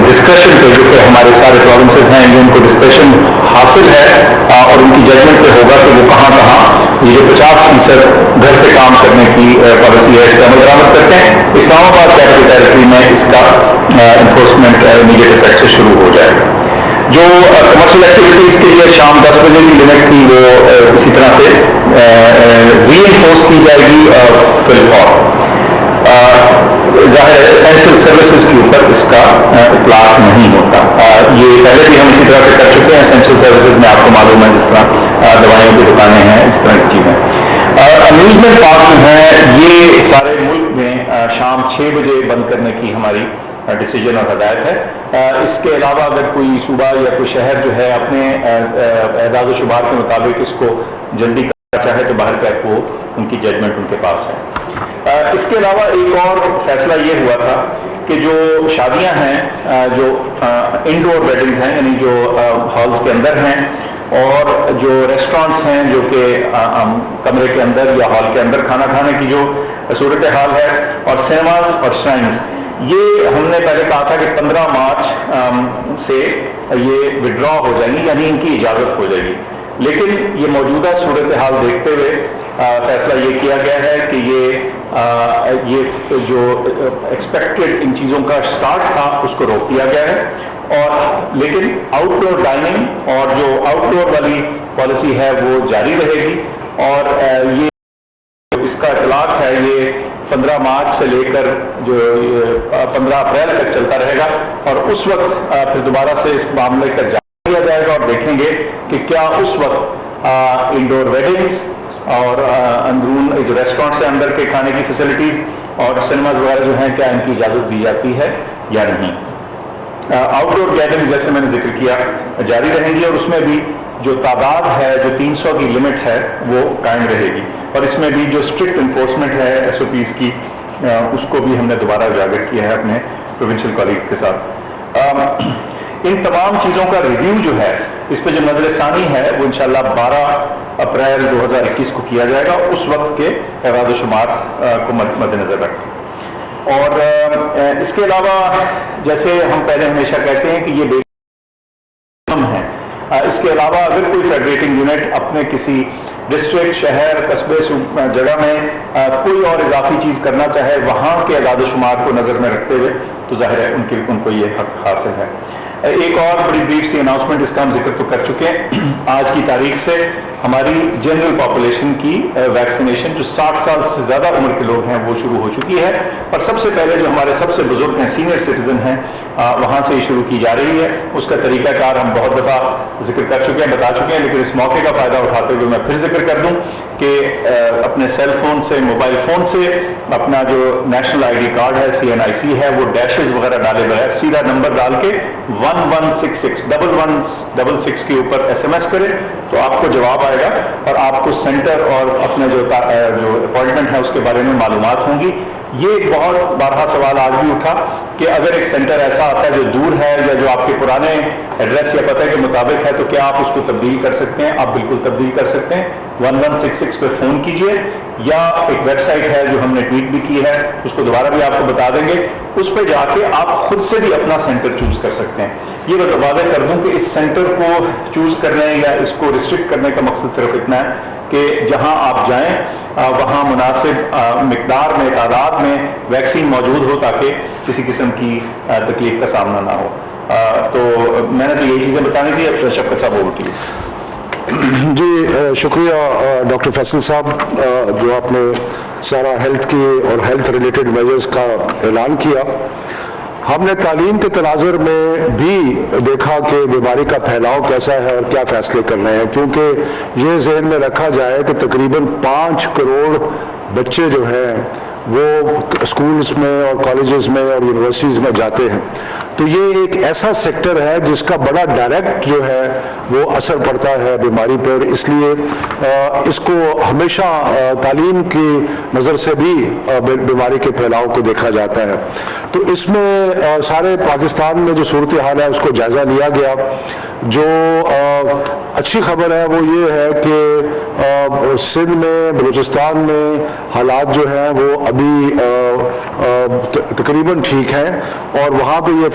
Discretion پہ جو کہ ہمارے سارے پروونسز ہیں یہ ان کو ڈسکریشن حاصل ہے اور ان کی ججمنٹ پہ ہوگا کہ وہ کہاں کہاں یہ جو 50% گھر سے کام کرنے کی پالیسی ہے اس پہ عمل درآمد کرتے ہیں. اسلام آباد کیپٹل ٹیریٹری میں اس کا انفورسمنٹ امیڈیٹ افیکٹ سے شروع ہو جائے گا. جو کمرشل ایکٹیویٹیز کے لیے شام 10 بجے کی لمٹ تھی وہ اسی طرح سے ری انفورس کی جائے گی فی الفور. ظاہر ہے اسینشیل سروسز کے اوپر اس کا اطلاق نہیں ہوتا. یہ پہلے بھی ہم اسی طرح سے کر چکے ہیں. اسینشیل سروسز میں آپ کو معلوم ہے جس طرح دوائیوں کی دکانیں ہیں اس طرح کی چیزیں. امیوزمنٹ پارک جو ہیں یہ سارے ملک میں شام 6 بجے بند کرنے کی ہماری ڈیسیجن اور ہدایت ہے. اس کے علاوہ اگر کوئی صوبہ یا کوئی شہر جو ہے اپنے اعداد و شمار کے مطابق اس کو جلدی کرنا چاہے تو باہر کا وہ ان کی ججمنٹ ان کے پاس ہے. اس کے علاوہ ایک اور فیصلہ یہ ہوا تھا کہ جو شادیاں ہیں جو انڈور ویڈنگز ہیں یعنی جو ہالز کے اندر ہیں اور جو ریسٹورانٹس ہیں جو کہ کمرے کے اندر یا ہال کے اندر کھانا کھانے کی جو صورتحال ہے اور سینماز اور شرائنز یہ ہم نے پہلے کہا تھا کہ 15 مارچ سے یہ ودرا ہو جائیں گی یعنی ان کی اجازت ہو جائے گی. لیکن یہ موجودہ صورتحال دیکھتے ہوئے فیصلہ یہ کیا گیا ہے کہ یہ جو ایکسپیکٹڈ ان چیزوں کا سٹارٹ تھا اس کو روک دیا گیا ہے اور لیکن آؤٹ ڈور ڈائننگ اور جو آؤٹ ڈور والی پالیسی ہے وہ جاری رہے گی. اور یہ اس کا اطلاق ہے یہ 15 مارچ سے لے کر جو 15 اپریل تک چلتا رہے گا اور اس وقت پھر دوبارہ سے اس معاملے کا جائزہ لیا جائے گا اور دیکھیں گے کہ کیا اس وقت انڈور ویڈنگز اور اندرون جو ریسٹورینٹس ہیں اندر کے کھانے کی فیسلٹیز اور سنیماز وغیرہ جو ہیں کیا ان کی اجازت دی جاتی ہے یا نہیں. آؤٹ ڈور گیدرنگ جیسے میں نے ذکر کیا جاری رہیں گی اور اس میں بھی جو تعداد ہے جو 300 کی لمٹ ہے وہ قائم رہے گی اور اس میں بھی جو اسٹرکٹ انفورسمنٹ ہے ایس او پیز کی اس کو بھی ہم نے دوبارہ اجاگر کیا ہے اپنے پروونشل کالیگز کے ساتھ. ان تمام چیزوں کا ریویو جو ہے اس پہ جو نظر ثانی ہے وہ انشاءاللہ 12 اپریل 2021 کو کیا جائے گا اس وقت کے اعداد و شمار کو مد نظر رکھتے. اور اس کے علاوہ جیسے ہم پہلے ہمیشہ کہتے ہیں کہ یہ بیسم ہے. اس کے علاوہ اگر کوئی فیڈریٹنگ یونٹ اپنے کسی ڈسٹرکٹ شہر قصبے جگہ میں کوئی اور اضافی چیز کرنا چاہے وہاں کے اعداد و شمار کو نظر میں رکھتے ہوئے تو ظاہر ہے ان کو یہ حق حاصل ہے. ایک اور بڑی بریف سی اناؤنسمنٹ اس کا ہم ذکر تو کر چکے ہیں. آج کی تاریخ سے ہماری جنرل پاپولیشن کی ویکسینیشن جو 60 سال سے زیادہ عمر کے لوگ ہیں وہ شروع ہو چکی ہے اور سب سے پہلے جو ہمارے سب سے بزرگ ہیں سینئر سٹیزن ہیں وہاں سے یہ شروع کی جا رہی ہے. اس کا طریقہ کار ہم بہت دفعہ ذکر کر چکے ہیں بتا چکے ہیں لیکن اس موقع کا فائدہ اٹھاتے ہوئے میں پھر ذکر کر دوں کہ اپنے سیل فون سے موبائل فون سے اپنا جو نیشنل آئی ڈی کارڈ ہے CNIC ہے وہ ڈیشز وغیرہ ڈالے بغیر سیدھا نمبر ڈال کے 1166 کے اوپر SMS کرے تو آپ کو جواب آئے گا اور آپ کو سینٹر اور اپنے جو اپوائنٹمنٹ ہے اس کے بارے میں معلومات ہوں گی. یہ بہت بارہا سوال آج بھی اٹھا کہ اگر ایک سینٹر ایسا آتا ہے جو دور ہے یا جو آپ کے پرانے ایڈریس یا پتہ کے مطابق ہے تو کیا آپ اس کو تبدیل کر سکتے ہیں؟ آپ بالکل تبدیل کر سکتے ہیں. 1166 پہ فون کیجئے یا ایک ویب سائٹ ہے جو ہم نے ٹویٹ بھی کی ہے اس کو دوبارہ بھی آپ کو بتا دیں گے. اس پہ جا کے آپ خود سے بھی اپنا سینٹر چوز کر سکتے ہیں. یہ بس واضح کر دوں کہ اس سینٹر کو چوز کرنے یا اس کو ریسٹرکٹ کرنے کا مقصد صرف اتنا ہے کہ جہاں آپ جائیں وہاں مناسب مقدار میں تعداد میں ویکسین موجود ہو تاکہ کسی قسم کی تکلیف کا سامنا نہ ہو. تو میں نے تو یہی چیزیں بتانی تھی. اب شفقت صاحب اوور ٹو یو. جی شکریہ ڈاکٹر فیصل صاحب جو آپ نے سارا ہیلتھ کی اور ہیلتھ ریلیٹڈ میجرز کا اعلان کیا. ہم نے تعلیم کے تناظر میں بھی دیکھا کہ بیماری کا پھیلاؤ کیسا ہے اور کیا فیصلے کر رہے ہیں کیونکہ یہ ذہن میں رکھا جائے کہ تقریباً 5 کروڑ بچے جو ہیں وہ اسکولز میں اور کالجز میں اور یونیورسٹیز میں جاتے ہیں. تو یہ ایک ایسا سیکٹر ہے جس کا بڑا ڈائریکٹ جو ہے وہ اثر پڑتا ہے بیماری پر. اس لیے اس کو ہمیشہ تعلیم کی نظر سے بھی بیماری کے پھیلاؤ کو دیکھا جاتا ہے. تو اس میں سارے پاکستان میں جو صورتحال ہے اس کو جائزہ لیا گیا. جو اچھی خبر ہے وہ یہ ہے کہ سندھ میں بلوچستان میں حالات جو ہیں وہ ابھی تقریباً ٹھیک ہیں اور وہاں پہ یہ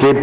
KP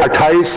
28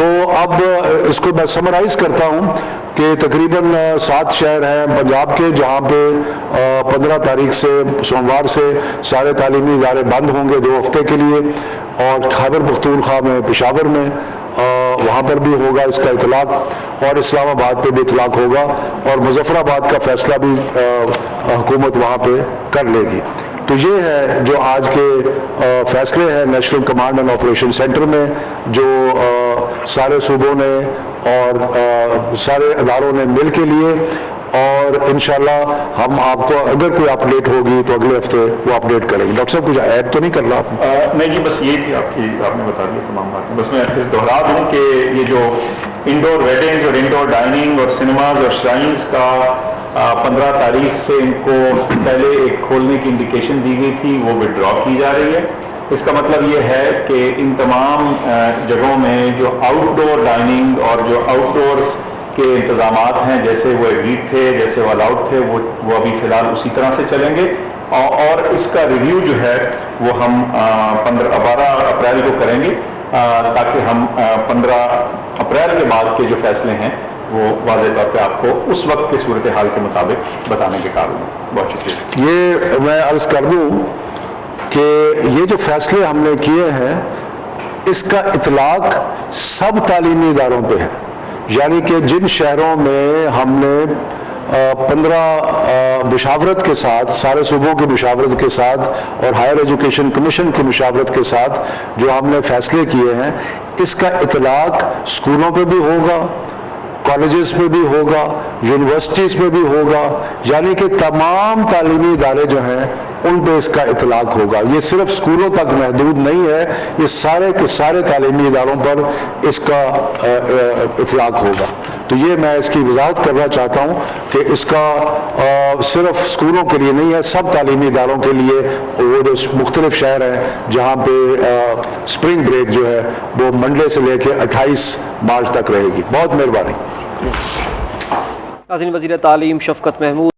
تو اب اس کو میں سمرائز کرتا ہوں کہ تقریباً 7 شہر ہیں پنجاب کے جہاں پہ 15 تاریخ سے سوموار سے سارے تعلیمی ادارے بند ہوں گے 2 ہفتے کے لیے، اور خیبر پختونخوا میں، پشاور میں وہاں پر بھی ہوگا اس کا اطلاق، اور اسلام آباد پہ بھی اطلاق ہوگا، اور مظفر آباد کا فیصلہ بھی حکومت وہاں پہ کر لے گی۔ تو یہ ہے جو آج کے فیصلے ہیں national command and operation centre میں، جو سارے صوبوں نے اور سارے اداروں نے مل کے لیے، اور انشاءاللہ ہم آپ کو اگر کوئی اپڈیٹ ہوگی تو اگلے ہفتے وہ اپڈیٹ کریں گے۔ ڈاکٹر صاحب کچھ ایڈ تو نہیں کرنا آپ؟ نہیں جی، بس یہ تھی آپ نے بتا دیا تمام باتیں۔ بس میں پھر دوہرا دوں کہ یہ جو انڈور ویڈنگز اور انڈور ڈائننگ اور سنیماز اور شرائنز کا 15 تاریخ سے ان کو پہلے ایک کھولنے کی انڈیکیشن دی گئی تھی، وہ وڈرا کی جا رہی ہے۔ اس کا مطلب یہ ہے کہ ان تمام جگہوں میں جو آؤٹ ڈور ڈائننگ اور جو آؤٹ ڈور کے انتظامات ہیں، جیسے وہ ایگریڈ تھے، جیسے وہ الاؤڈ تھے، وہ ابھی فی الحال اسی طرح سے چلیں گے، اور اس کا ریویو جو ہے وہ ہم 12 اپریل کو کریں گے، تاکہ ہم 15 اپریل کے بعد کے جو فیصلے ہیں وہ واضح طور پہ آپ کو اس وقت کی صورتحال کے مطابق بتانے کے قابل ہیں۔ بہت شکریہ۔ یہ میں عرض کر دوں کہ یہ جو فیصلے ہم نے کیے ہیں اس کا اطلاق سب تعلیمی اداروں پہ ہے، یعنی کہ جن شہروں میں ہم نے 15 مشاورت کے ساتھ، سارے صوبوں کی مشاورت کے ساتھ اور ہائر ایجوکیشن کمیشن کی مشاورت کے ساتھ جو ہم نے فیصلے کیے ہیں، اس کا اطلاق اسکولوں پہ بھی ہوگا، کالجز پہ بھی ہوگا، یونیورسٹیز پہ بھی ہوگا، یعنی کہ تمام تعلیمی ادارے جو ہیں ان پہ اس کا اطلاق ہوگا۔ یہ صرف اسکولوں تک محدود نہیں ہے، یہ سارے کے سارے تعلیمی اداروں پر اس کا اطلاق ہوگا۔ تو یہ میں اس کی وضاحت کرنا چاہتا ہوں کہ اس کا صرف اسکولوں کے لیے نہیں ہے، سب تعلیمی اداروں کے لیے، وہ جو مختلف شہر ہیں جہاں پہ اسپرنگ بریک جو ہے وہ منڈے سے لے کے 28 مارچ تک رہے گی۔ بہت مہربانی۔ ناظرین، وزیر تعلیم شفقت محمود